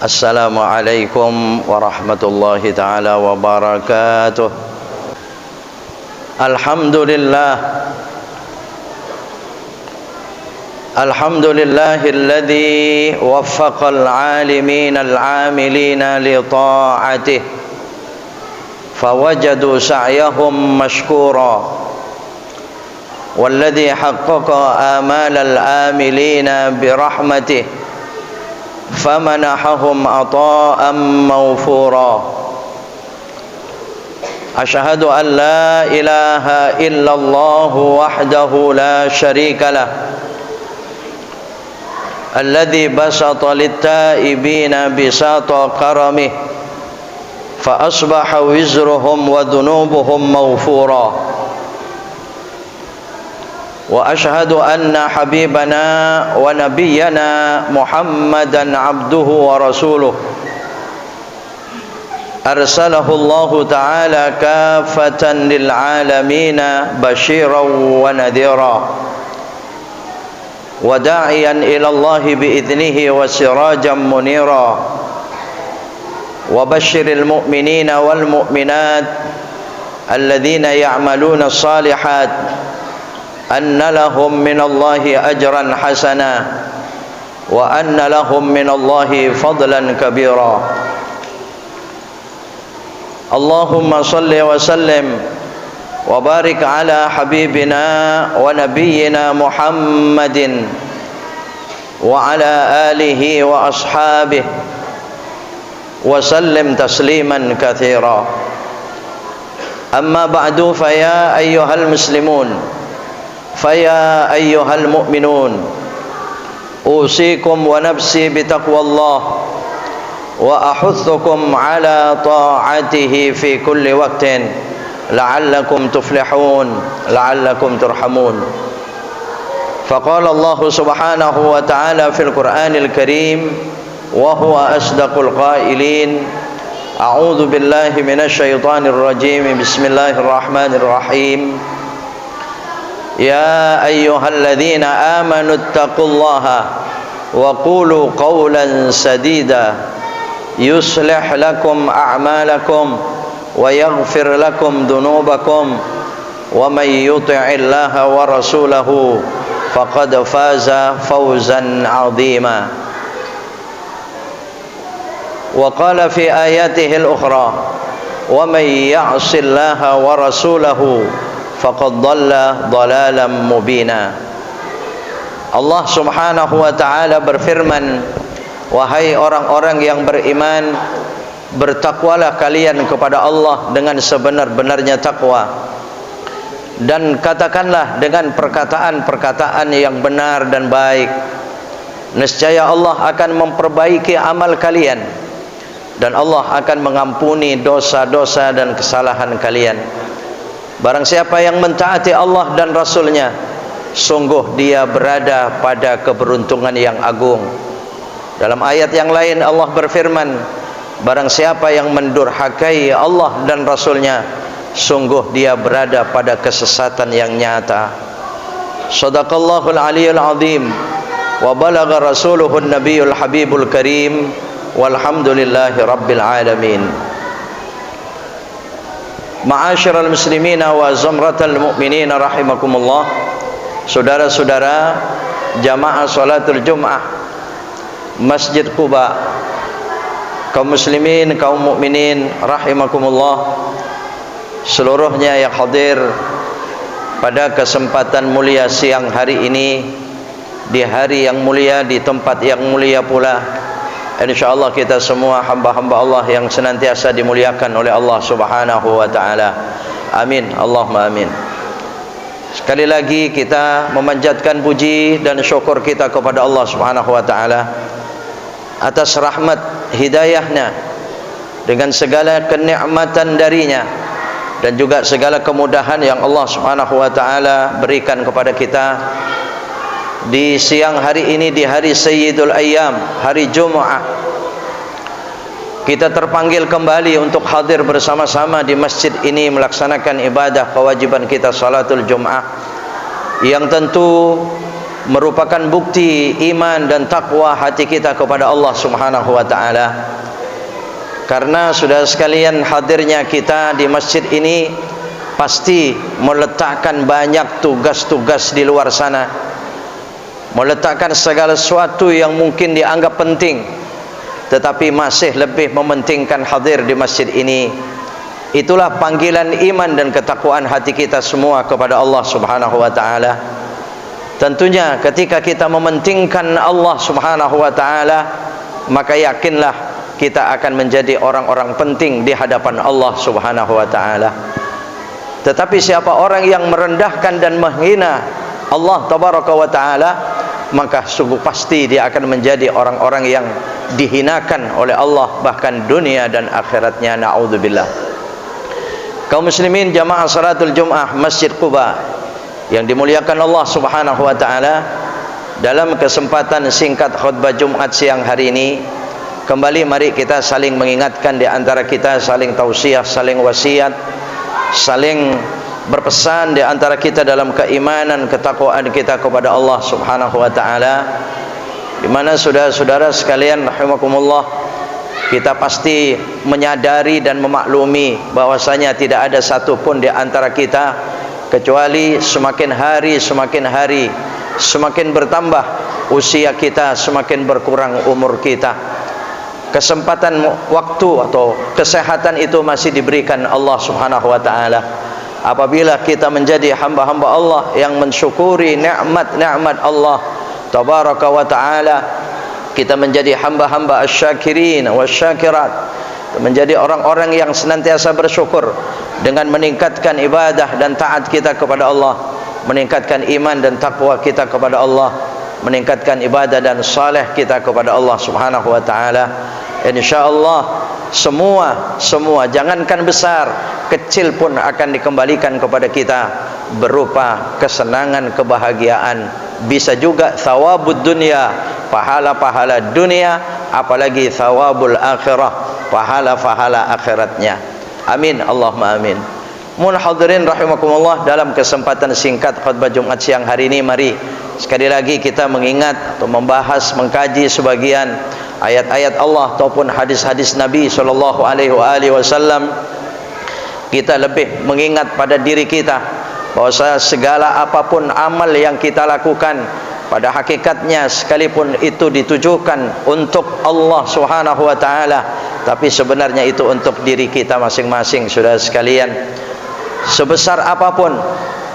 Assalamualaikum warahmatullahi ta'ala wabarakatuh. Alhamdulillah Alhamdulillahilladzi waffaqal alimin al-amilina li ta'atihi fawajadu sa'yahum mashkura walladzi haqqaqa amalal amilina birahmatihi فمنحهم عطاء موفورا أشهد أن لا إله إلا الله وحده لا شريك له الذي بسط للتائبين بساط كرمه فأصبح وزرهم وذنوبهم موفورا وأشهد أن حبيبنا ونبينا محمدا عبده ورسوله أرسله الله تعالى كافة للعالمين بشيرا ونذيرا وداعيا إلى الله بإذنه وسراجا منيرا وبشر المؤمنين والمؤمنات الذين يعملون الصالحات أن لهم من الله أجرا حسنا وأن لهم من الله فضلا كبيرا اللهم صل وسلم وبارك على حبيبنا ونبينا محمد وعلى آله وأصحابه وسلم تسليما كثيرا أما بعد فيا أيها المسلمون فيا أيها المؤمنون أوصيكم ونفسي بتقوى الله وأحثكم على طاعته في كل وقت لعلكم تفلحون لعلكم ترحمون فقال الله سبحانه وتعالى في القرآن الكريم وهو أصدق القائلين أعوذ بالله من الشيطان الرجيم بسم الله الرحمن الرحيم يا أيها الذين آمنوا اتقوا الله وقولوا قولا سديدا يصلح لكم أعمالكم ويغفر لكم ذنوبكم ومن يطع الله ورسوله فقد فاز فوزا عظيما وقال في آياته الأخرى ومن يعص الله ورسوله faqad dhalla dhalalan mubina. Allah Subhanahu wa taala berfirman, wahai orang-orang yang beriman, bertakwalah kalian kepada Allah dengan sebenar-benarnya takwa, dan katakanlah dengan perkataan-perkataan yang benar dan baik. Nescaya Allah akan memperbaiki amal kalian, dan Allah akan mengampuni dosa-dosa dan kesalahan kalian. Barang siapa yang mentaati Allah dan Rasulnya, sungguh dia berada pada keberuntungan yang agung. Dalam ayat yang lain Allah berfirman, barang siapa yang mendurhakai Allah dan Rasulnya, sungguh dia berada pada kesesatan yang nyata. Shadaqallahul aliyyul azim wa balagha rasuluhun nabiyul habibul karim walhamdulillahi rabbil alamin. Ma'asyiral muslimina wa zamratal mu'minina rahimakumullah. Saudara-saudara jamaah salatul Jum'ah Masjid Quba, kaum muslimin, kaum mukminin rahimakumullah, seluruhnya yang hadir pada kesempatan mulia siang hari ini, di hari yang mulia, di tempat yang mulia pula. InsyaAllah kita semua hamba-hamba Allah yang senantiasa dimuliakan oleh Allah Subhanahu wa ta'ala. Amin, Allahumma amin. Sekali lagi kita memanjatkan puji dan syukur kita kepada Allah Subhanahu wa ta'ala atas rahmat hidayahnya, dengan segala kenikmatan darinya, dan juga segala kemudahan yang Allah Subhanahu wa ta'ala berikan kepada kita di siang hari ini, di hari Sayyidul Ayyam, hari Jum'ah. Kita terpanggil kembali untuk hadir bersama-sama di masjid ini melaksanakan ibadah kewajiban kita salatul Jum'ah, yang tentu merupakan bukti iman dan takwa hati kita kepada Allah Subhanahu wa taala. Karena saudara sekalian, hadirnya kita di masjid ini pasti meletakkan banyak tugas-tugas di luar sana, meletakkan segala sesuatu yang mungkin dianggap penting, tetapi masih lebih mementingkan hadir di masjid ini. Itulah panggilan iman dan ketakwaan hati kita semua kepada Allah Subhanahu wa taala. Tentunya ketika kita mementingkan Allah Subhanahu wa taala, maka yakinlah kita akan menjadi orang-orang penting di hadapan Allah Subhanahu wa taala. Tetapi siapa orang yang merendahkan dan menghina Allah Tabaraka wa taala, maka sungguh pasti dia akan menjadi orang-orang yang dihinakan oleh Allah, bahkan dunia dan akhiratnya. Na'udzubillah. Kaum muslimin jamaah salatul Jum'ah Masjid Quba yang dimuliakan Allah Subhanahu wa taala, dalam kesempatan singkat khutbah Jumat siang hari ini, kembali mari kita saling mengingatkan di antara kita, saling tausiah, saling wasiat, saling berpesan di antara kita dalam keimanan, ketakwaan kita kepada Allah Subhanahu wa taala. Di mana saudara-saudara sekalian rahimakumullah, kita pasti menyadari dan memaklumi bahwasanya tidak ada satupun di antara kita kecuali semakin hari semakin bertambah usia kita, semakin berkurang umur kita. Kesempatan waktu atau kesehatan itu masih diberikan Allah Subhanahu wa taala. Apabila kita menjadi hamba-hamba Allah yang mensyukuri nikmat-nikmat Allah Tabaraka wa taala, kita menjadi hamba-hamba asy-syakirin wasyakirat, menjadi orang-orang yang senantiasa bersyukur dengan meningkatkan ibadah dan taat kita kepada Allah, meningkatkan iman dan takwa kita kepada Allah, meningkatkan ibadah dan saleh kita kepada Allah Subhanahu wa taala. Insyaallah semua jangankan besar, kecil pun akan dikembalikan kepada kita berupa kesenangan, kebahagiaan, bisa juga thawabud dunia, pahala-pahala dunia, apalagi thawabul akhirah, pahala-pahala akhiratnya. Amin Allahumma amin. Mun hadirin rahimakumullah, dalam kesempatan singkat khutbah Jumat siang hari ini, mari sekali lagi kita mengingat atau membahas, mengkaji sebagian ayat-ayat Allah ataupun hadis-hadis Nabi sallallahu alaihi wasallam. Kita lebih mengingat pada diri kita bahwa segala apapun amal yang kita lakukan, pada hakikatnya sekalipun itu ditujukan untuk Allah Subhanahu wa taala, tapi sebenarnya itu untuk diri kita masing-masing. Saudara sekalian, sebesar apapun,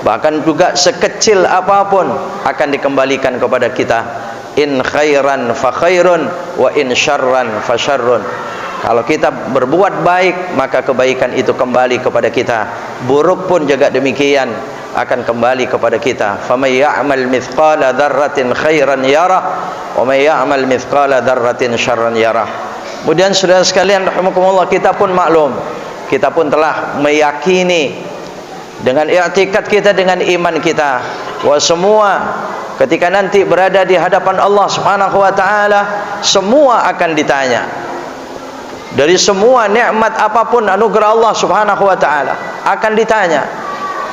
bahkan juga sekecil apapun, akan dikembalikan kepada kita. In khairan fa khairun wa in syarran fa syarrun. Kalau kita berbuat baik, maka kebaikan itu kembali kepada kita. Buruk pun juga demikian, akan kembali kepada kita. Faman ya'mal mithqala dzarratin khairan yarah wa man ya'mal mithqala dzarratin syarran yarah. Kemudian saudara sekalian rahimakumullah, kita pun maklum, kita pun telah meyakini dengan i'tikad kita, dengan iman kita, bahwa semua ketika nanti berada di hadapan Allah Subhanahu wa taala, semua akan ditanya. Dari semua nikmat apapun anugerah Allah Subhanahu wa taala akan ditanya.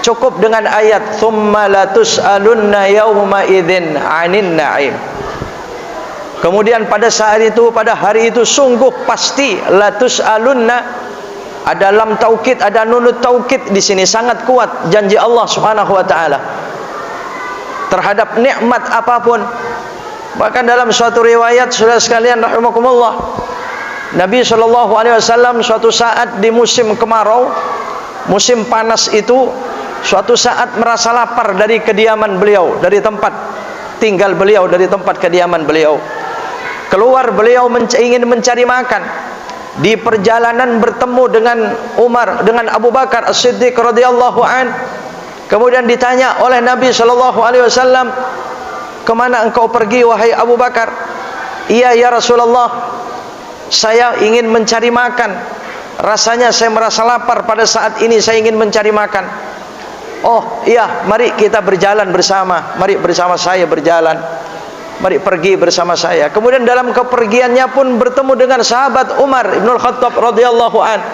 Cukup dengan ayat tsumma latus'alunna yauma idzin 'anin na'im. Kemudian pada saat itu, pada hari itu, sungguh pasti latus'alunna, ada lam taukid, ada nunut taukid di sini, sangat kuat janji Allah Subhanahu wa taala terhadap nikmat apapun. Bahkan dalam suatu riwayat, saudara sekalian rahimakumullah, Nabi sallallahu alaihi wasallam suatu saat di musim kemarau, musim panas itu, suatu saat merasa lapar dari kediaman beliau, dari tempat tinggal beliau, dari tempat kediaman beliau. Keluar beliau ingin mencari makan. Di perjalanan bertemu dengan dengan Abu Bakar As-Siddiq radhiyallahu an. Kemudian ditanya oleh Nabi sallallahu alaihi wasallam, "Kemana engkau pergi wahai Abu Bakar?" "Iya ya Rasulullah, saya ingin mencari makan. Rasanya saya merasa lapar pada saat ini, saya ingin mencari makan." "Oh iya, mari kita berjalan bersama. Mari bersama saya berjalan. Mari pergi bersama saya." Kemudian dalam kepergiannya pun bertemu dengan sahabat Umar Ibnul Khattab radhiyallahu an.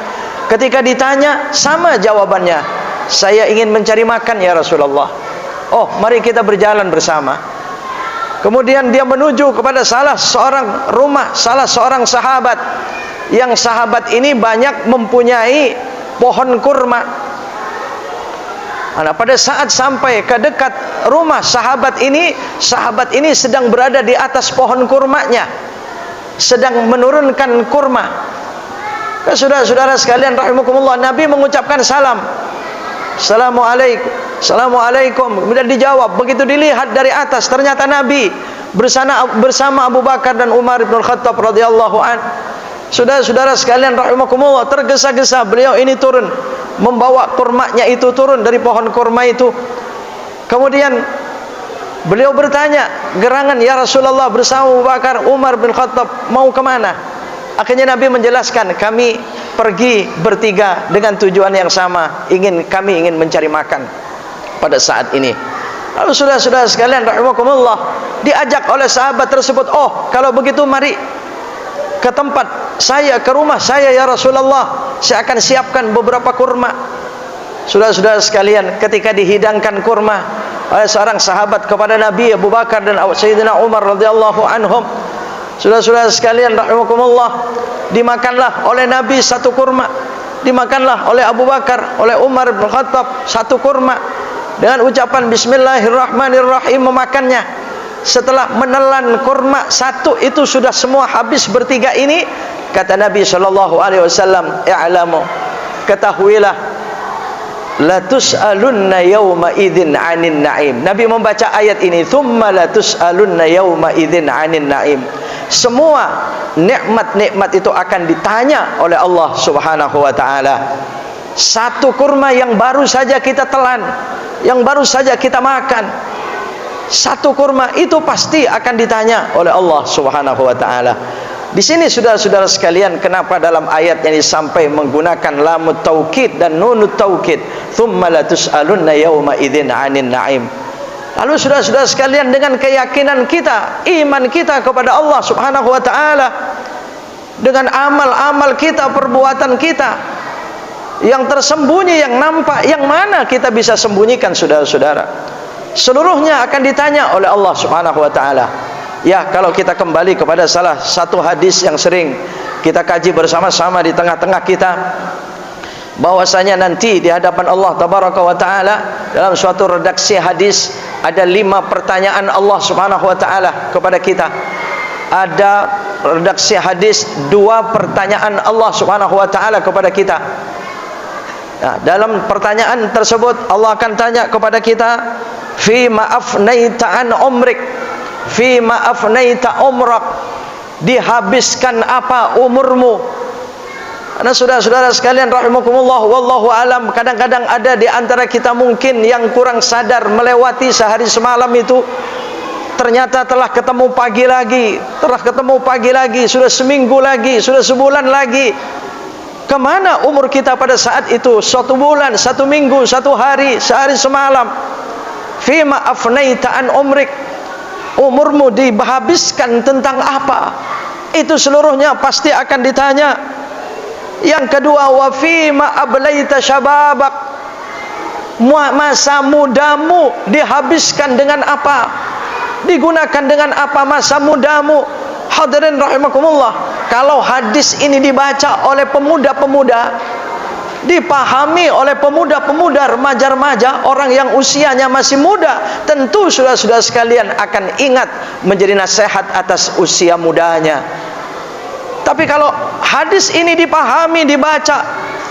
Ketika ditanya, sama jawabannya, "Saya ingin mencari makan ya Rasulullah." "Oh, mari kita berjalan bersama." Kemudian dia menuju kepada salah seorang rumah salah seorang sahabat, yang sahabat ini banyak mempunyai pohon kurma. Nah, pada saat sampai ke dekat rumah sahabat ini sedang berada di atas pohon kurmanya, sedang menurunkan kurma. Saudara-saudara sekalian rahimakumullah, Nabi mengucapkan salam, Assalamualaikum, Assalamualaikum. Kemudian dijawab. Begitu dilihat dari atas, ternyata Nabi bersama Abu Bakar dan Umar bin Khattab radhiyallahu an. Saudara-saudara sekalian rahimakumullah, tergesa-gesa beliau ini turun, membawa kurmanya itu turun dari pohon kurma itu. Kemudian beliau bertanya gerangan, ya Rasulullah, bersama Abu Bakar, Umar bin Khattab mau kemana? Akhirnya Nabi menjelaskan, kami pergi bertiga dengan tujuan yang sama, kami ingin mencari makan pada saat ini. Lalu saudara-saudara sekalian rahimakumullah, diajak oleh sahabat tersebut, oh kalau begitu mari ke tempat saya, ke rumah saya ya Rasulullah, saya akan siapkan beberapa kurma. Saudara-saudara sekalian, ketika dihidangkan kurma oleh seorang sahabat kepada Nabi, Abu Bakar dan Sayyidina Umar radhiyallahu anhum, saudara-saudara sekalian rahimakumullah, dimakanlah oleh Nabi satu kurma, dimakanlah oleh Abu Bakar, oleh Umar bin Khattab satu kurma, dengan ucapan Bismillahirrahmanirrahim memakannya. Setelah menelan kurma satu itu sudah semua habis bertiga ini, kata Nabi sallallahu alaihi wasallam, i'lamu, ketahuilah, la tus'alunna yawma idzin 'anin na'im. Nabi membaca ayat ini, tsumma la tus'alunna yawma idzin 'anin na'im. Semua nikmat-nikmat itu akan ditanya oleh Allah Subhanahu wa taala. Satu kurma yang baru saja kita telan, yang baru saja kita makan, satu kurma itu pasti akan ditanya oleh Allah Subhanahu wa taala. Di sini saudara-saudara sekalian, kenapa dalam ayat ini sampai menggunakan lamut taukid dan nunut taukid, tsumma la tus'alunna yawma idzin 'anin na'im. Lalu saudara-saudara sekalian, dengan keyakinan kita, iman kita kepada Allah Subhanahu wa taala, dengan amal-amal kita, perbuatan kita, yang tersembunyi, yang nampak, yang mana kita bisa sembunyikan saudara-saudara, seluruhnya akan ditanya oleh Allah Subhanahu wa taala. Ya, kalau kita kembali kepada salah satu hadis yang sering kita kaji bersama-sama di tengah-tengah kita, bahwasanya nanti di hadapan Allah Tabaraka wa taala, dalam suatu redaksi hadis ada 5 pertanyaan Allah Subhanahu wa taala kepada kita. Ada redaksi hadis 2 pertanyaan Allah Subhanahu wa taala kepada kita. Nah, dalam pertanyaan tersebut Allah akan tanya kepada kita, fi ma afnaita an umrik, fi ma afnaita umrak, dihabiskan apa umurmu? Karena saudara-saudara sekalian rahimakumullah, wallahu alam, kadang-kadang ada di antara kita mungkin yang kurang sadar, melewati sehari semalam itu, ternyata telah ketemu pagi lagi, sudah seminggu lagi, sudah sebulan lagi. Kemana umur kita pada saat itu? 1 bulan, 1 minggu, 1 hari, sehari semalam. Fima afnaita an umrik, umurmu dihabiskan tentang apa? Itu seluruhnya pasti akan ditanya. Yang kedua, wa fima ablaita syababak, masa mudamu dihabiskan dengan apa? Digunakan dengan apa masa mudamu? Hadirin rahimakumullah, kalau hadis ini dibaca oleh pemuda-pemuda, dipahami oleh pemuda-pemuda, remaja-remaja, orang yang usianya masih muda, tentu saudara-saudara sekalian akan ingat menjadi nasihat atas usia mudanya. Tapi kalau hadis ini dipahami, dibaca,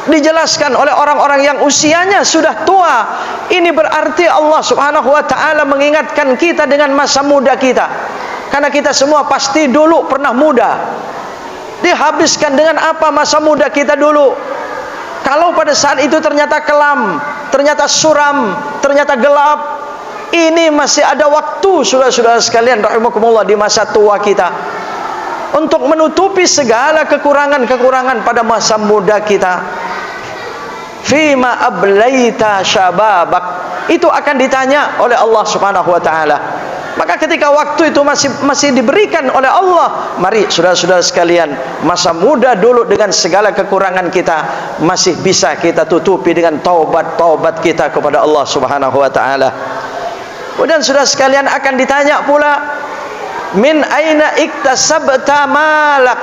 dijelaskan oleh orang-orang yang usianya sudah tua, ini berarti Allah Subhanahu wa taala mengingatkan kita dengan masa muda kita. Karena kita semua pasti dulu pernah muda. Dihabiskan dengan apa masa muda kita dulu? Kalau pada saat itu ternyata kelam, ternyata suram, ternyata gelap, ini masih ada waktu saudara-saudara sekalian rahimakumullah di masa tua kita untuk menutupi segala kekurangan-kekurangan pada masa muda kita. Fima ablaita syababak, itu akan ditanya oleh Allah Subhanahu wa taala. Maka ketika waktu itu masih diberikan oleh Allah, mari saudara-saudara sekalian, masa muda dulu dengan segala kekurangan kita masih bisa kita tutupi dengan taubat kita kepada Allah Subhanahu wa taala. Kemudian saudara sekalian akan ditanya pula Min aina iktasabta malak,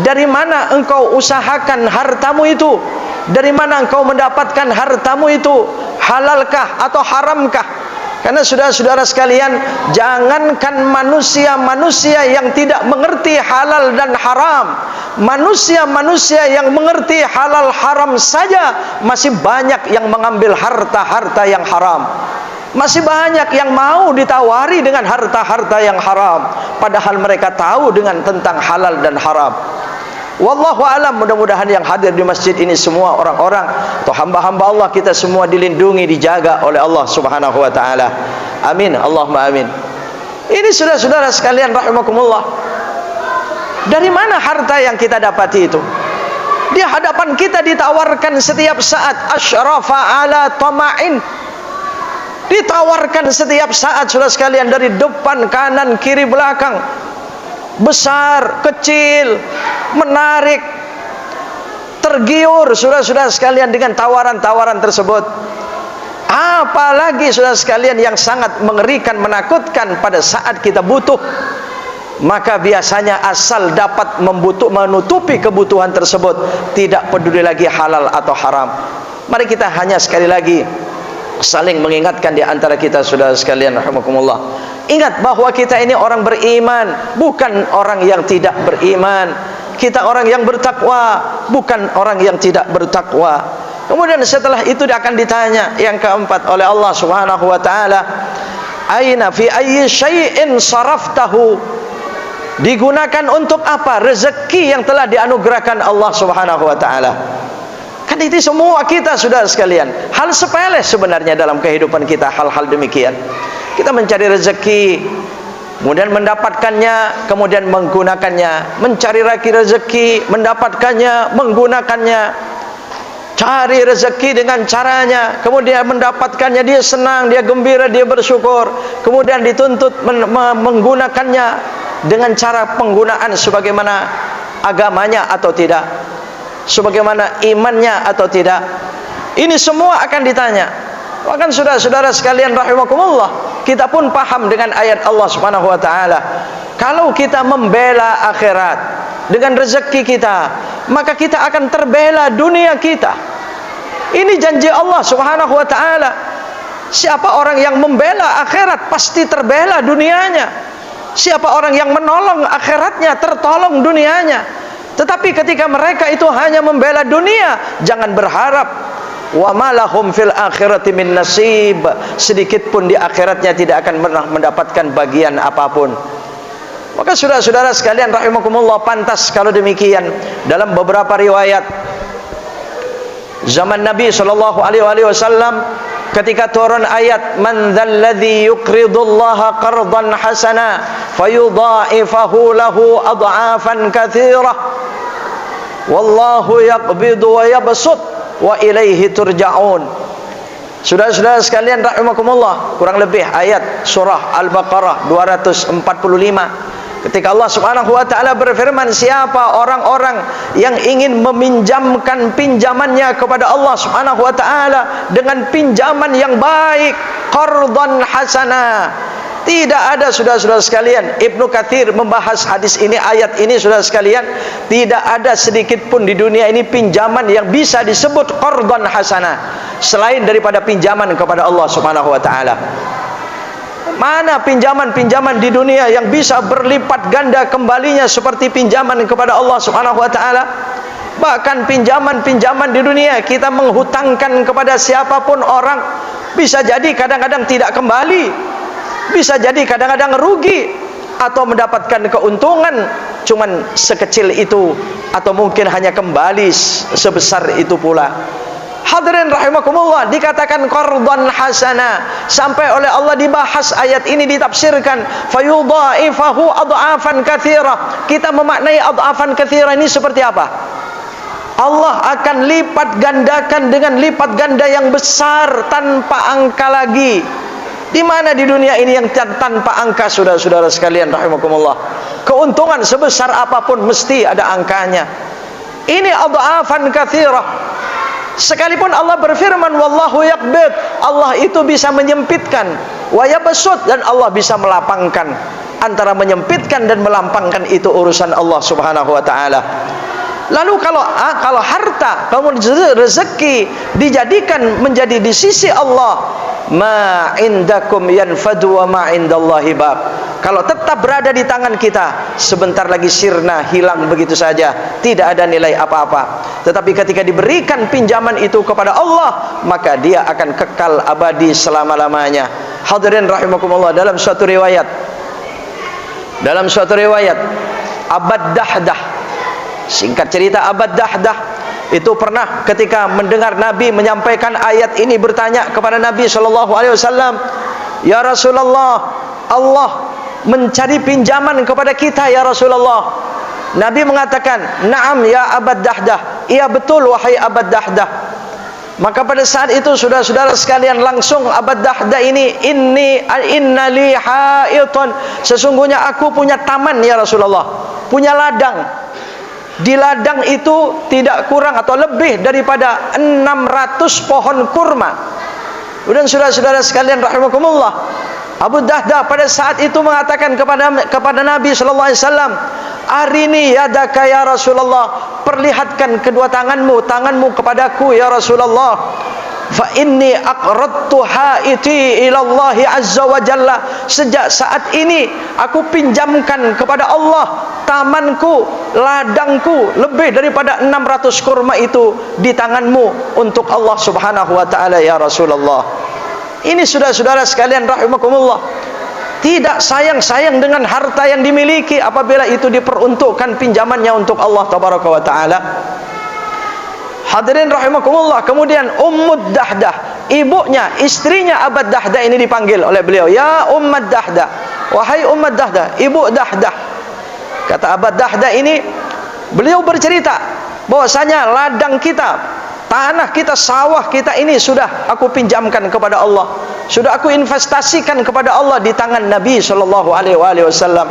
dari mana engkau usahakan hartamu itu? Dari mana engkau mendapatkan hartamu itu? Halalkah atau haramkah? Karena saudara-saudara sekalian, jangankan manusia-manusia yang tidak mengerti halal dan haram, manusia-manusia yang mengerti halal haram saja masih banyak yang mengambil harta-harta yang haram. Masih banyak yang mau ditawari dengan harta-harta yang haram, padahal mereka tahu dengan tentang halal dan haram. Wallahu alam, mudah-mudahan yang hadir di masjid ini semua orang-orang atau hamba-hamba Allah, kita semua dilindungi, dijaga oleh Allah Subhanahu wa taala. Amin, Allahumma amin. Ini saudara-saudara sekalian rahimakumullah. Dari mana harta yang kita dapati itu? Di hadapan kita ditawarkan setiap saat, asyrafa ala tama'in. Ditawarkan setiap saat saudara sekalian, dari depan, kanan, kiri, belakang, besar, kecil, menarik, tergiur saudara-saudara sekalian dengan tawaran-tawaran tersebut. Apalagi saudara sekalian yang sangat mengerikan, menakutkan pada saat kita butuh, maka biasanya asal dapat menutupi kebutuhan tersebut, tidak peduli lagi halal atau haram. Mari kita hanya sekali lagi saling mengingatkan di antara kita saudara sekalian rahimakumullah. Ingat bahwa kita ini orang beriman, bukan orang yang tidak beriman. Kita orang yang bertakwa, bukan orang yang tidak bertakwa. Kemudian setelah itu dia akan ditanya yang keempat oleh Allah Subhanahu wa taala, aina fi ayyi syai'in saraftahu? Digunakan untuk apa rezeki yang telah dianugerahkan Allah Subhanahu wa taala? Kan itu semua kita saudara sekalian, hal sepele sebenarnya dalam kehidupan kita, hal-hal demikian. Kita mencari rezeki, kemudian mendapatkannya, kemudian menggunakannya. Mencari lagi rezeki, mendapatkannya, menggunakannya. Cari rezeki dengan caranya, kemudian mendapatkannya, dia senang, dia gembira, dia bersyukur. Kemudian dituntut menggunakannya dengan cara penggunaan sebagaimana agamanya atau tidak, sebagaimana imannya atau tidak. Ini semua akan ditanya. Bahkan saudara-saudara sekalian rahimakumullah, kita pun paham dengan ayat Allah Subhanahu wa taala. Kalau kita membela akhirat dengan rezeki kita, maka kita akan terbela dunia kita. Ini janji Allah Subhanahu wa taala. Siapa orang yang membela akhirat pasti terbela dunianya. Siapa orang yang menolong akhiratnya tertolong dunianya. Tetapi ketika mereka itu hanya membela dunia, jangan berharap wa malahum fil akhirati min nasib, sedikit pun di akhiratnya tidak akan pernah mendapatkan bagian apapun. Maka saudara-saudara sekalian rahimakumullah, pantas kalau demikian. Dalam beberapa riwayat zaman Nabi sallallahu alaihi wasallam, ketika turun ayat man dzalladzi yuqridullaha qardan hasana fayudha'ifahu lahu ad'afan katsirah wallahu yaqbidu wa yabsut wa ilaihi turja'un. Saudara-saudara sekalian rahimakumullah, kurang lebih ayat surah Al-Baqarah 245. Ketika Allah Subhanahu wa taala berfirman, siapa orang-orang yang ingin meminjamkan pinjamannya kepada Allah Subhanahu wa taala dengan pinjaman yang baik, qardan hasana. Tidak ada saudara-saudara sekalian, Ibnu Katsir membahas hadis ini, ayat ini saudara sekalian, tidak ada sedikit pun di dunia ini pinjaman yang bisa disebut qardan hasana selain daripada pinjaman kepada Allah Subhanahu wa taala. Mana pinjaman-pinjaman di dunia yang bisa berlipat ganda kembalinya seperti pinjaman kepada Allah Subhanahu wa taala? Bahkan pinjaman-pinjaman di dunia kita menghutangkan kepada siapapun orang, bisa jadi kadang-kadang tidak kembali, bisa jadi kadang-kadang rugi atau mendapatkan keuntungan cuman sekecil itu, atau mungkin hanya kembali sebesar itu pula. Hadirin rahimakumullah, dikatakan qardan hasana, sampai oleh Allah dibahas ayat ini, ditafsirkan fayudha'ifahu ad'afan katsira. Kita memaknai ad'afan katsira ini seperti apa? Allah akan lipat gandakan dengan lipat ganda yang besar tanpa angka lagi. Di mana di dunia ini yang tanpa angka saudara-saudara sekalian rahimakumullah? Keuntungan sebesar apapun mesti ada angkanya. Ini ad'afan katsira. Sekalipun Allah berfirman wallahu yaqbid, Allah itu bisa menyempitkan, wa yabsut, dan Allah bisa melapangkan. antara menyempitkan dan melampangkan itu urusan Allah Subhanahu wa taala. Lalu kalau harta, kemudian rezeki dijadikan menjadi di sisi Allah, ma indakum yanfadu wa ma indallahi baq. Kalau tetap berada di tangan kita, sebentar lagi sirna, hilang begitu saja, tidak ada nilai apa-apa. Tetapi ketika diberikan pinjaman itu kepada Allah, maka dia akan kekal abadi selama-lamanya. Hadirin rahimakumullah, dalam suatu riwayat Abad Dahdah, singkat cerita, Abad Dahdah itu pernah ketika mendengar Nabi menyampaikan ayat ini bertanya kepada Nabi SAW, ya Rasulullah, Allah mencari pinjaman kepada kita ya Rasulullah. Nabi mengatakan, na'am ya Abad Dahdah, iya betul wahai Abad Dahdah. Maka pada saat itu saudara-saudara sekalian, langsung Abad Dahdah ini, inna li haitan, sesungguhnya aku punya taman ya Rasulullah, punya ladang. Di ladang itu tidak kurang atau lebih daripada 600 pohon kurma. Dan saudara-saudara sekalian rahimakumullah, Abu Dahdah pada saat itu mengatakan kepada Nabi sallallahu alaihi wasallam, arini yadaka ya Rasulullah, perlihatkan kedua tanganmu kepadaku ya Rasulullah. Fa inni aqradtu haiti ila Allah azza wa jalla, sejak saat ini aku pinjamkan kepada Allah tamanku, ladangku, lebih daripada 600 kurma itu di tanganmu untuk Allah Subhanahu wa taala ya Rasulullah. Ini saudara-saudara sekalian rahimakumullah, tidak sayang-sayang dengan harta yang dimiliki apabila itu diperuntukkan pinjamannya untuk Allah tabaraka wa taala. Hadirin rahimakumullah, kemudian Ummud Dahdah, ibunya, istrinya Abad Dahdah ini dipanggil oleh beliau, ya Ummud Dahdah, wahai Ummud Dahdah, ibu Dahdah. Kata Abad Dahdah ini, beliau bercerita bahwasanya ladang kita, tanah kita, sawah kita ini sudah aku pinjamkan kepada Allah, sudah aku investasikan kepada Allah di tangan Nabi sallallahu alaihi wasallam.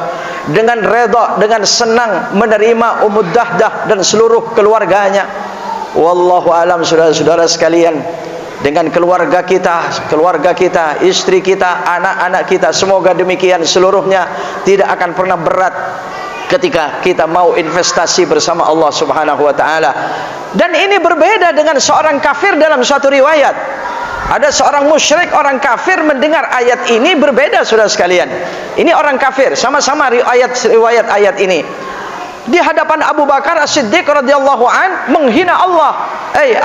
Dengan redha, dengan senang menerima Ummud Dahdah dan seluruh keluarganya. Wallahu alam, saudara-saudara sekalian, dengan keluarga kita, istri kita, anak-anak kita, semoga demikian seluruhnya, tidak akan pernah berat ketika kita mau investasi bersama Allah Subhanahu wa taala. Dan ini berbeda dengan seorang kafir dalam suatu riwayat. Ada seorang musyrik, orang kafir mendengar ayat ini, berbeda saudara sekalian. Ini orang kafir, sama-sama riwayat ayat ini. Di hadapan Abu Bakar As-Siddiq radhiyallahu an menghina Allah.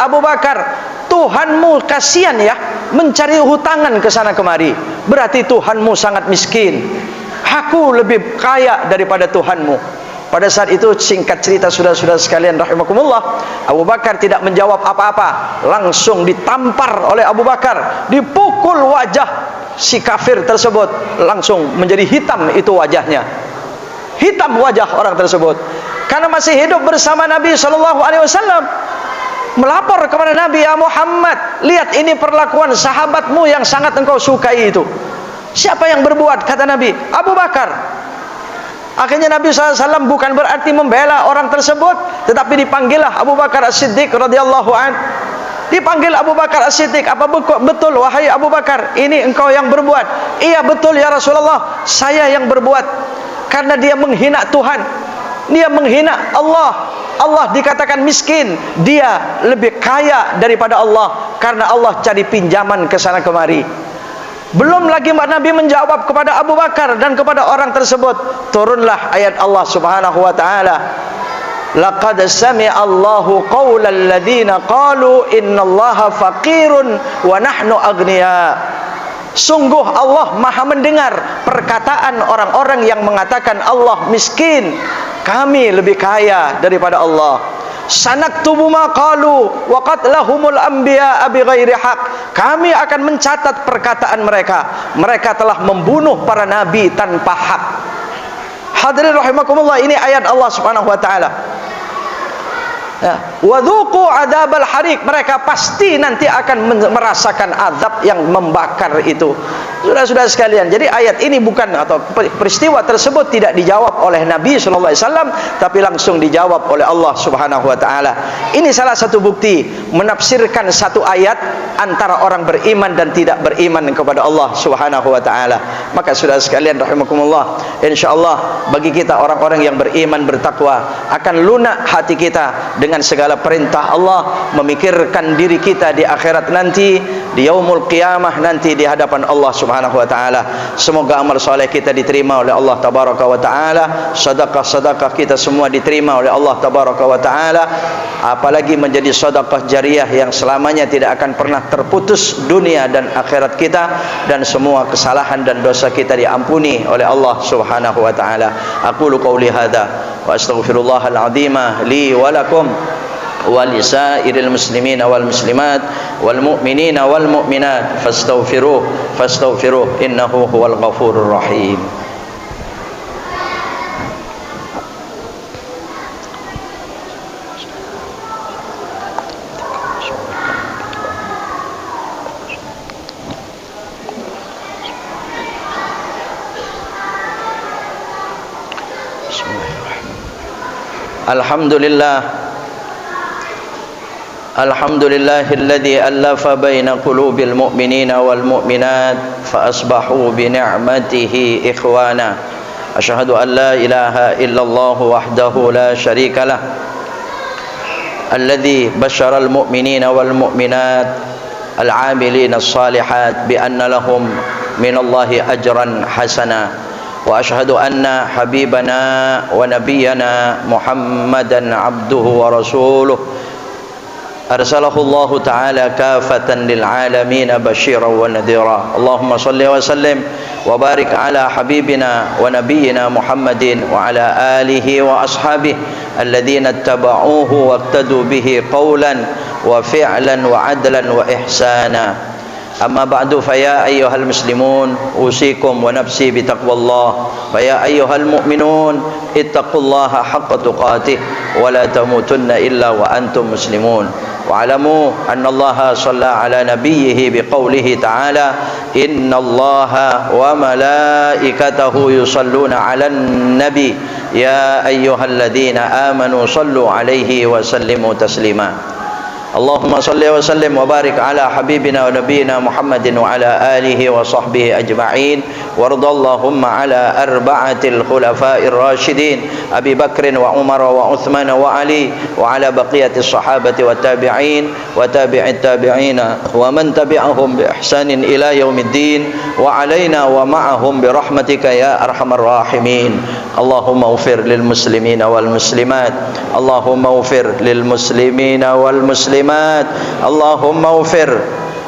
Abu Bakar, Tuhanmu kasihan ya, mencari hutangan ke sana kemari. Berarti Tuhanmu sangat miskin. Aku lebih kaya daripada Tuhanmu. Pada saat itu, singkat cerita saudara-saudara sekalian rahimakumullah, Abu Bakar tidak menjawab apa-apa, langsung ditampar oleh Abu Bakar, dipukul wajah si kafir tersebut, langsung menjadi hitam itu wajahnya. Hitam wajah orang tersebut karena masih hidup bersama Nabi sallallahu alaihi wasallam. Melapor kepada Nabi, ya Muhammad, lihat ini perlakuan sahabatmu yang sangat engkau sukai itu. Siapa yang berbuat? Kata Nabi, Abu Bakar. Akhirnya Nabi SAW bukan berarti membela orang tersebut, tetapi dipanggillah Abu Bakar As-Siddiq radhiyallahu an. Dipanggil Abu Bakar As-Siddiq, apa betul wahai Abu Bakar, ini engkau yang berbuat? Iya betul ya Rasulullah, saya yang berbuat. Karena dia menghina Tuhan, dia menghina Allah. Allah dikatakan miskin, dia lebih kaya daripada Allah, karena Allah cari pinjaman ke sana kemari. Belum lagi Nabi menjawab kepada Abu Bakar dan kepada orang tersebut, turunlah ayat Allah Subhanahu wa taala, laqad sami'a Allahu qaulal ladzina qalu innallaha faqirun wa nahnu aghnia. Sungguh Allah maha mendengar perkataan orang-orang yang mengatakan Allah miskin, kami lebih kaya daripada Allah. Sanaktubu ma qalu wa qatlahumul anbiya bighairi haq. Kami akan mencatat perkataan mereka, mereka telah membunuh para nabi tanpa hak. Hadirin rahimakumullah, ini ayat Allah Subhanahu wa taala. Wadzuqu adzabal hariq, mereka pasti nanti akan merasakan azab yang membakar itu. Saudara-saudara sekalian, jadi ayat ini bukan, atau peristiwa tersebut tidak dijawab oleh Nabi sallallahu alaihi wasallam, tapi langsung dijawab oleh Allah Subhanahu wa taala. Ini salah satu bukti menafsirkan satu ayat antara orang beriman dan tidak beriman kepada Allah Subhanahu wa taala. Maka saudara sekalian rahimakumullah, insyaallah bagi kita orang-orang yang beriman bertakwa akan lunak hati kita dengan segala perintah Allah, memikirkan diri kita di akhirat nanti, di yaumul qiyamah nanti di hadapan Allah Subhanahu wa taala. Semoga amal soleh kita diterima oleh Allah tabaraka wa taala, sedekah-sedekah kita semua diterima oleh Allah tabaraka wa taala, apalagi menjadi sedekah jariyah yang selamanya tidak akan pernah terputus dunia dan akhirat kita, dan semua kesalahan dan dosa kita diampuni oleh Allah Subhanahu wa taala. Aqulu qouli hadza wa astaghfirullahal azim li wa lakum wa lisairil muslimina wal muslimat wal mu'minina wal mu'minat fastaghfiruh innahu huwal ghafurur rahim. Alhamdulillahilladzi allafa baina qulubil mu'minina wal mu'minat fa asbahu bi ni'matihi ikhwana. Asyhadu an la ilaha illallah wahdahu la syarika lah, alladzi basyara al mu'minina wal mu'minat al 'amilina as-salihat bi anna lahum minallahi ajran hasana. Wa asyhadu anna habibana wa nabiyyana Muhammadan abduhu wa rasuluh arsalahu Allah ta'ala kafatan lil alamin basyiran wa nadhira. Allahumma shalli wa sallim wa barik ala habibina wa nabiyyina Muhammadin wa ala alihi wa ashabihi alladhina ittaba'uhu wa iqtadu bihi qawlan wa fi'lan wa 'adlan wa ihsana. Amma ba'du, faya ayyuhal muslimun usikum wa nafsi bitaqwallah, faya ayyuhal mu'minun ittaqullaha haqqa tuqatih wa la tamutunna illa wa antum muslimun. Wa alamu anna Allaha shalla ala nabiyhi biqaulihi ta'ala innallaha wa malaikatahu yusalluna 'alan nabi ya ayyuhalladzina amanu sallu 'alaihi wa sallimu taslima. Allahumma salli wa sallim wa barik ala habibina wa nabiyyina Muhammadin wa ala alihi wa sahbihi ajma'in. Wardallahumma ala arba'atil khulafa'ir rasyidin Abi Bakrin wa Umar wa Uthman wa Ali wa ala baqiyatis sahabati wa tabi'in wa tabi'it tabi'ina wa man tabi'ahum bi ihsanin ila yaumiddin wa alaina wa ma'ahum bi rahmatika ya arhamar rahimin. Allahumma ufir lil muslimina wal muslimat, Allahumma ufir lil muslimina wal muslimat, Allahumma ufir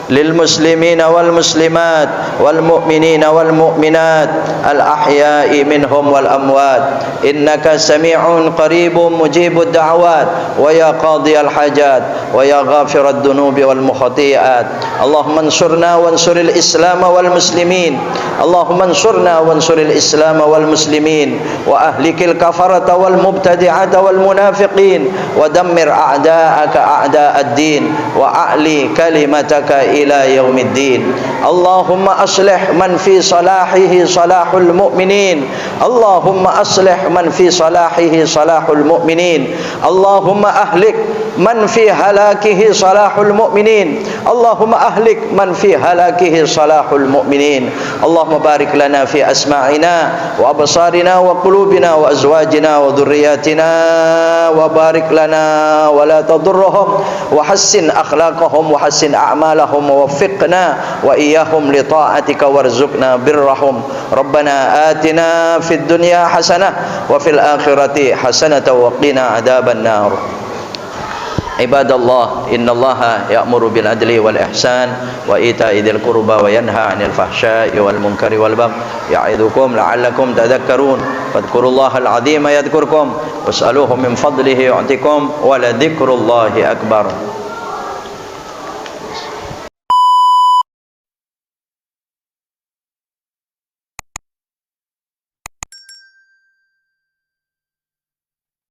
للمسلمين والمسلمات والمؤمنين والمؤمنات الأحياء منهم والأموات إنك سميع قريب مجيب الدعوات ويا قاضي الحاجات ويا غافر الذنوب والخطيئات. اللهم انصرنا وانصر الإسلام والمسلمين، اللهم انصرنا وانصر الإسلام والمسلمين وأهلك الكفرة والمبتدعة والمنافقين ودمر أعداءك أعداء الدين وأعلي كلمتك إلى يوم الدين. اللهم أصلح من في صلاحه صلاح المؤمنين، اللهم أصلح من في صلاحه صلاح المؤمنين، اللهم أهلك من في هلاكه صلاح المؤمنين، اللهم أهلك من في هلاكه صلاح المؤمنين. اللهم بارك لنا في أسماعنا وأبصارنا وقلوبنا وأزواجنا وذرياتنا وبارك لنا ولا تضرهم وحسن أخلاقهم وحسن أعمالهم ووفقنا وإياهم لطاعتك وارزقنا برهم. ربنا آتنا في الدنيا حسنة وفي الآخرة حسنة وقنا عذاب النار. عباد الله إن الله يأمر بالعدل والإحسان وإيتاء ذي القربى وينهى عن الفحشاء والمنكر والبغي يعظكم لعلكم تذكرون. فاذكروا الله العظيم يذكركم واسألوه من فضله يعطكم ولذكر الله أكبر.